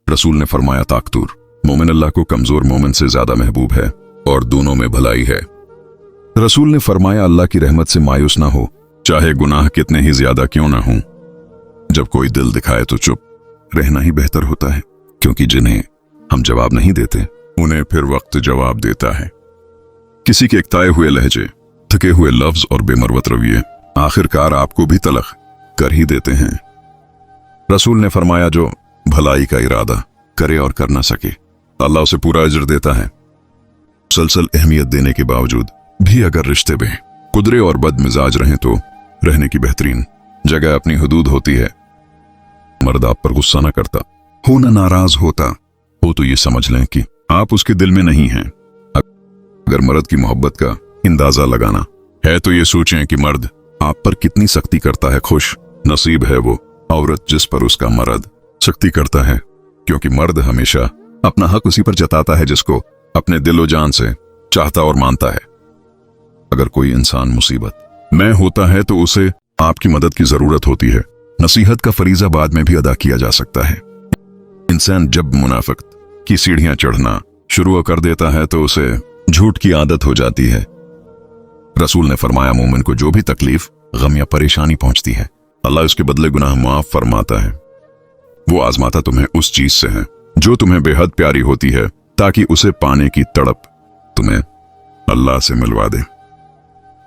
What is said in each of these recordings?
रसूल ने फरमाया, ताकतूर मोमिन अल्लाह को कमजोर मोमिन से ज्यादा महबूब है और दोनों में भलाई है। रसूल ने फरमाया, अल्लाह की रहमत से मायूस ना हो, चाहे गुनाह कितने ही ज्यादा क्यों ना हो। जब कोई दिल दिखाए तो चुप रहना ही बेहतर होता है, क्योंकि जिन्हें हम जवाब नहीं देते उन्हें फिर वक्त जवाब देता है। किसी के एकताए हुए लहजे, थके हुए लफ्ज और बेमरवत रवैये आखिरकार आपको भी तलख कर ही देते हैं। रसूल ने फरमाया, जो भलाई का इरादा करे और कर ना सके, अल्लाह उसे पूरा अजर देता है। मुसलसल अहमियत देने के बावजूद भी अगर रिश्ते में कुदरे और बदमिजाज रहें तो रहने की बेहतरीन जगह अपनी हुदूद होती है। मर्द आप पर गुस्सा न करता हो, न नाराज होता हो, तो ये समझ लें कि आप उसके दिल में नहीं हैं। अगर मर्द की मोहब्बत का अंदाजा लगाना है तो ये सोचें कि मर्द आप पर कितनी सख्ती करता है। खुश नसीब है वो औरत जिस पर उसका मर्द सख्ती करता है, क्योंकि मर्द हमेशा अपना हक उसी पर जताता है जिसको अपने दिलो जान से चाहता और मानता है। अगर कोई इंसान मुसीबत में होता है तो उसे आपकी मदद की जरूरत होती है। नसीहत का फरीजा बाद में भी अदा किया जा सकता है। इंसान जब मुनाफिक की सीढ़ियां चढ़ना शुरू कर देता है तो उसे झूठ की आदत हो जाती है। रसूल ने फरमाया, मोमिन को जो भी तकलीफ, गम या परेशानी पहुंचती है, अल्लाह उसके बदले गुनाह माफ फरमाता है। वो आजमाता तुम्हें उस चीज से है जो तुम्हें बेहद प्यारी होती है, ताकि उसे पाने की तड़प तुम्हें अल्लाह से मिलवा दे।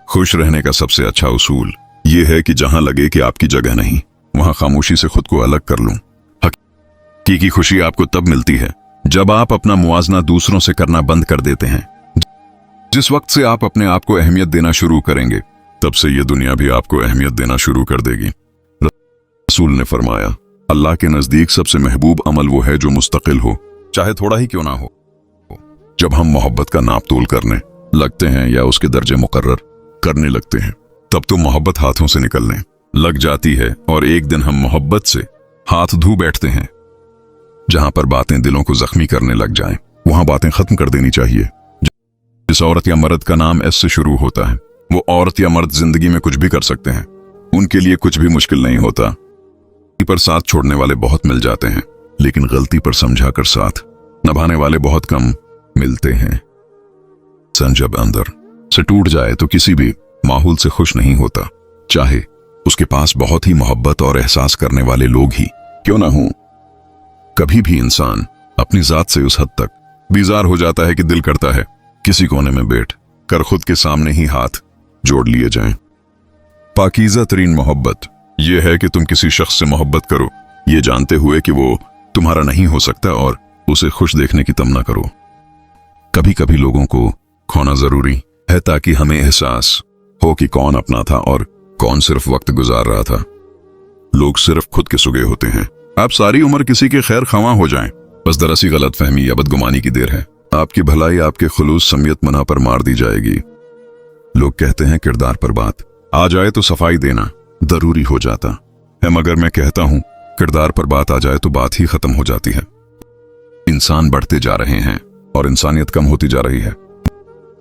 खुश रहने का सबसे अच्छा उसूल यह है कि जहां लगे कि आपकी जगह नहीं, वहां खामोशी से खुद को अलग कर लूं। हकीकी खुशी आपको तब मिलती है जब आप अपना मुआजना दूसरों से करना बंद कर देते हैं। जिस वक्त से आप अपने आप को अहमियत देना शुरू करेंगे, तब से यह दुनिया भी आपको अहमियत देना शुरू कर देगी। रसूल ने फरमाया, अल्लाह के नजदीक सबसे महबूब अमल वो है जो मुस्तकिल हो, चाहे थोड़ा ही क्यों ना हो। जब हम मोहब्बत का नाप तोल करने लगते हैं या उसके दर्जे मुकर्रर करने लगते हैं, तब तो मोहब्बत हाथों से निकलने लग जाती है और एक दिन हम मोहब्बत से हाथ धो बैठते हैं। जहां पर बातें दिलों को जख्मी करने लग जाएं, वहां बातें खत्म कर देनी चाहिए। जिस औरत या मर्द का नाम एस से शुरू होता है, वो औरत या मर्द जिंदगी में कुछ भी कर सकते हैं। उनके लिए कुछ भी मुश्किल नहीं होता। गलती पर साथ छोड़ने वाले बहुत मिल जाते हैं, लेकिन गलती पर समझाकर साथ निभाने वाले बहुत कम मिलते हैं। सन जब अंदर से टूट जाए तो किसी भी माहौल से खुश नहीं होता, चाहे उसके पास बहुत ही मोहब्बत और एहसास करने वाले लोग ही क्यों ना हों। कभी भी इंसान अपनी जात से उस हद तक बीजार हो जाता है कि दिल करता है किसी कोने में बैठ कर खुद के सामने ही हाथ जोड़ लिए जाएं। पाकीज़ा तरीन मोहब्बत यह है कि तुम किसी शख्स से मोहब्बत करो, ये जानते हुए कि वो तुम्हारा नहीं हो सकता, और उसे खुश देखने की तमन्ना करो। कभी कभी लोगों को खोना जरूरी है ताकि हमें एहसास हो कि कौन अपना था और कौन सिर्फ वक्त गुजार रहा था। लोग सिर्फ खुद के सुगे होते हैं। आप सारी उम्र किसी के खैर ख्वाह हो जाएं, बस दरअसी गलत फहमी या बदगुमानी की देर है। आपकी भलाई आपके खुलूस समियत मना पर मार दी जाएगी। लोग कहते हैं किरदार पर बात आ जाए तो सफाई देना जरूरी हो जाता है, मगर मैं कहता हूं किरदार पर बात आ जाए तो बात ही खत्म हो जाती है। इंसान बढ़ते जा रहे हैं और इंसानियत कम होती जा रही है।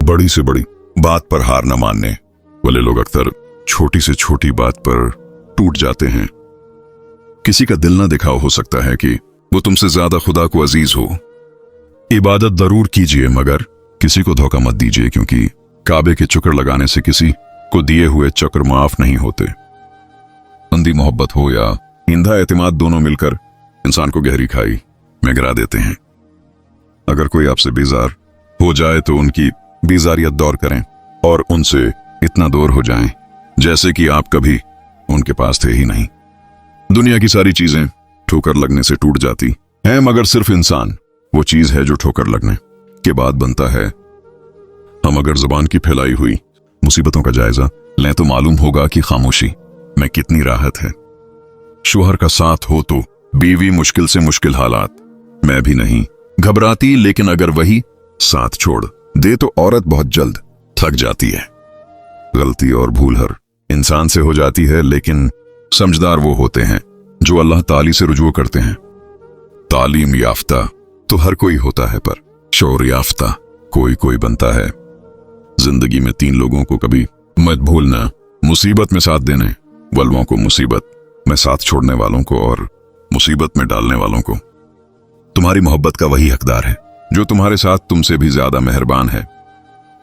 बड़ी से बड़ी बात पर हार न मानने वाले लोग अक्सर छोटी से छोटी बात पर टूट जाते हैं। किसी का दिल न दिखाओ, हो सकता है कि वो तुमसे ज्यादा खुदा को अजीज हो। इबादत जरूर कीजिए, मगर किसी को धोखा मत दीजिए, क्योंकि काबे के चक्कर लगाने से किसी को दिए हुए चक्र माफ नहीं होते। अंधी मोहब्बत हो या इंधा एतमाद, दोनों मिलकर इंसान को गहरी खाई में गिरा देते हैं। अगर कोई आपसे बेजार हो जाए तो उनकी बेजारियत दौर करें और उनसे इतना दूर हो जाएं जैसे कि आप कभी उनके पास थे ही नहीं। दुनिया की सारी चीजें ठोकर लगने से टूट जाती हैं, मगर सिर्फ इंसान वो चीज है जो ठोकर लगने के बाद बनता है। हम अगर जुबान की फैलाई हुई मुसीबतों का जायजा लें तो मालूम होगा कि खामोशी में कितनी राहत है। शोहर का साथ हो तो बीवी मुश्किल से मुश्किल हालात में भी नहीं घबराती, लेकिन अगर वही साथ छोड़ दे तो औरत बहुत जल्द थक जाती है। गलती और भूल हर इंसान से हो जाती है, लेकिन समझदार वो होते हैं जो अल्लाह ताली से रुजू करते हैं। तालीम याफ्ता तो हर कोई होता है, पर शौर याफ्ता कोई कोई बनता है। जिंदगी में 3 लोगों को कभी मत भूलना, मुसीबत में साथ देने वालों को, मुसीबत में साथ छोड़ने वालों को, और मुसीबत में डालने वालों को। तुम्हारी मोहब्बत का वही हकदार है जो तुम्हारे साथ तुमसे भी ज्यादा मेहरबान है।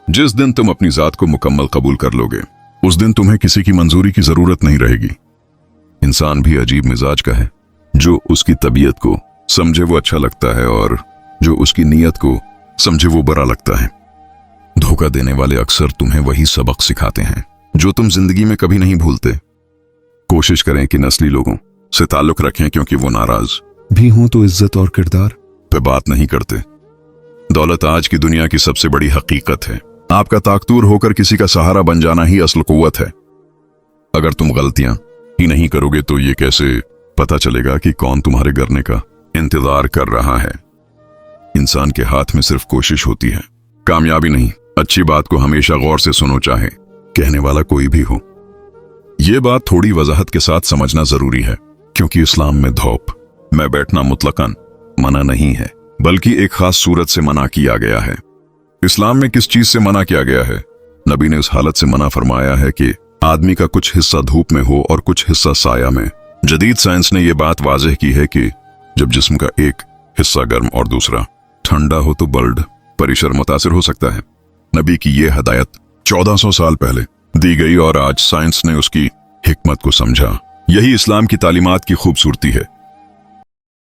जिस दिन तुम अपनी जात को मुकम्मल कबूल कर लोगे, उस दिन तुम्हें किसी की मंजूरी की जरूरत नहीं रहेगी। इंसान भी अजीब मिजाज का है, जो उसकी तबीयत को समझे वो अच्छा लगता है और जो उसकी नीयत को समझे वो बुरा लगता है। धोखा देने वाले अक्सर तुम्हें वही सबक सिखाते हैं जो तुम जिंदगी में कभी नहीं भूलते। कोशिश करें कि नस्ली लोगों से ताल्लुक रखें, क्योंकि वो नाराज भी हों तो इज्जत और किरदार पे बात नहीं करते। दौलत आज की दुनिया की सबसे बड़ी हकीकत है। आपका ताकतूर होकर किसी का सहारा बन जाना ही असल कुव्वत है। अगर तुम गलतियां ही नहीं करोगे तो ये कैसे पता चलेगा कि कौन तुम्हारे गिरने का इंतजार कर रहा है। इंसान के हाथ में सिर्फ कोशिश होती है, कामयाबी नहीं। अच्छी बात को हमेशा गौर से सुनो, चाहे कहने वाला कोई भी हो। ये बात थोड़ी वजाहत के साथ समझना जरूरी है, क्योंकि इस्लाम में धौप में बैठना मुतलकन मना नहीं है, बल्कि एक खास सूरत से मना किया गया है। इस्लाम में किस चीज से मना किया गया है? नबी ने इस हालत से मना फरमाया है कि आदमी का कुछ हिस्सा धूप में हो और कुछ हिस्सा साया में। जदीद साइंस ने यह बात वाज़ेह की है कि जब जिस्म का एक हिस्सा गर्म और दूसरा ठंडा हो तो ब्लड प्रेशर मुतासिर हो सकता है। नबी की यह हदायत 1400 साल पहले दी गई और आज साइंस ने उसकी हिकमत को समझा। यही इस्लाम की तालीमात की खूबसूरती है।